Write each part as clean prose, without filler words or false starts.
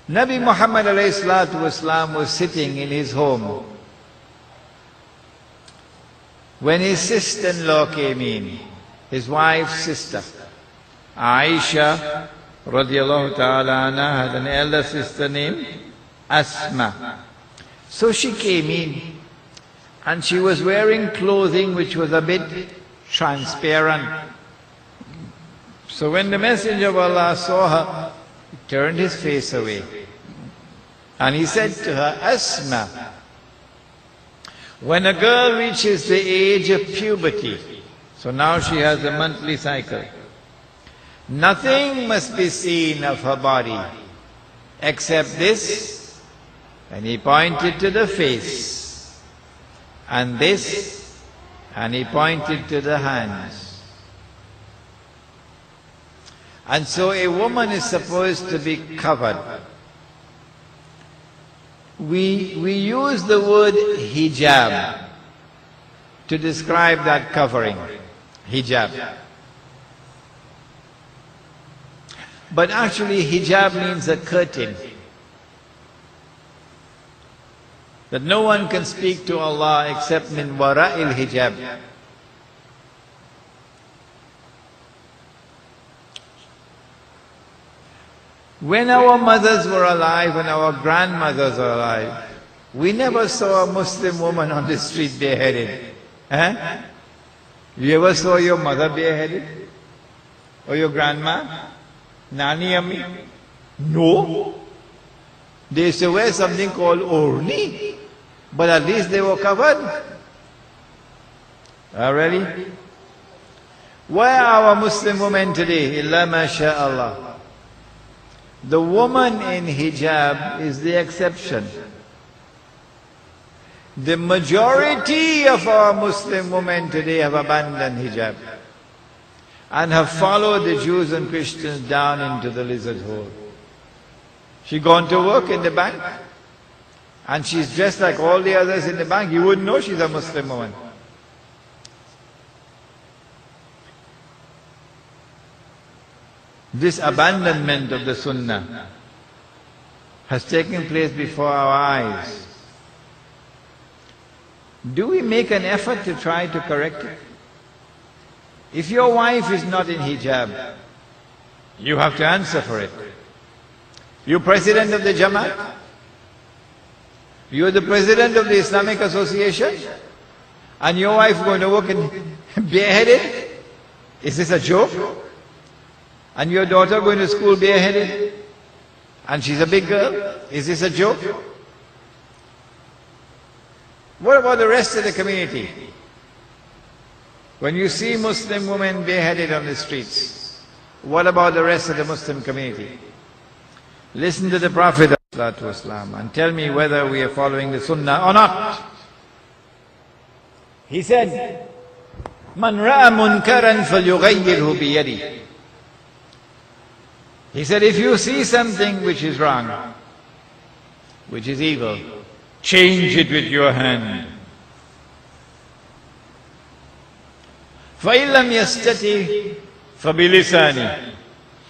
Nabi Muhammad ﷺ was sitting in his home when his sister-in-law came in, his wife's sister. Aisha radiallahu ta'ala anha had an elder sister named Asma. So she came in and she was wearing clothing which was a bit transparent. So when the Messenger of Allah saw her, he turned his face away and he said to her, Asma, when a girl reaches the age of puberty, so now she has a monthly cycle, nothing must be seen of her body except this, and he pointed to the face, and this, and he pointed to the hands. And so a woman is supposed to be covered. We use the word hijab to describe that covering, hijab. But actually hijab means a curtain, that no one can speak to Allah except min wara'il hijab. When our mothers were alive and our grandmothers were alive, we never saw a Muslim woman on the street bareheaded. You ever saw your mother bareheaded? Or your grandma? Nani Ammi? No. They used to wear something called orni, but at least they were covered. Already? Why are our Muslim women today? Illa masha'Allah. The woman in hijab is the exception. The majority of our Muslim women today have abandoned hijab and have followed the Jews and Christians down into the lizard hole. She gone to work in the bank and she's dressed like all the others in the bank. You wouldn't know she's a Muslim woman. This abandonment of the Sunnah has taken place before our eyes. Do we make an effort to try to correct it? If your wife is not in hijab, you have to answer for it. You're president of the Jamaat? You're the president of the Islamic Association? And your wife going to work in bareheaded? Is this a joke? And your daughter going to school bareheaded? And she's a big girl? Is this a joke? What about the rest of the community? When you see Muslim women bareheaded on the streets, what about the rest of the Muslim community? Listen to the Prophet ﷺ and tell me whether we are following the Sunnah or not. He said, Man ra'a munkaran falyughayyirhu biyadihi. He said, if you see something which is wrong, which is evil, change it with your hand. فَإِن لَمْ يَسْتَطِعْ فَبِلِسَانِهِ.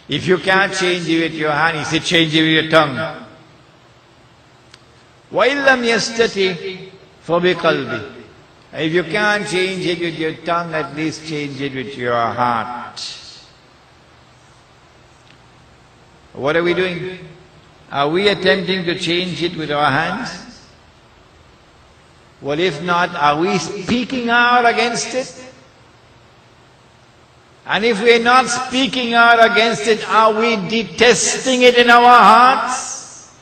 If you can't change it with your hand, he said, change it with your tongue. وَإِن لَمْ يَسْتَطِعْ فَبِقَلْبِهِ. If you can't change it with your tongue, at least change it with your heart. What are we doing? Are we attempting to change it with our hands? Well, if not, are we speaking out against it? And if we're not speaking out against it, are we detesting it in our hearts?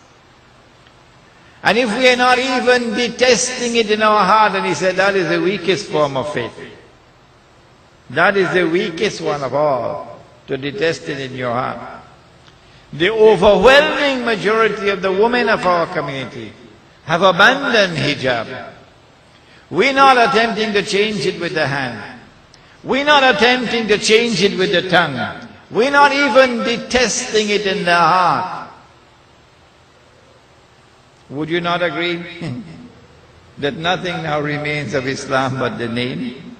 And if we are not even detesting it in our heart, and he said that is the weakest form of faith. That is the weakest one of all, to detest it in your heart. The overwhelming majority of the women of our community have abandoned hijab. We're not attempting to change it with the hand. We're not attempting to change it with the tongue. We're not even detesting it in the heart. Would you not agree that nothing now remains of Islam but the name?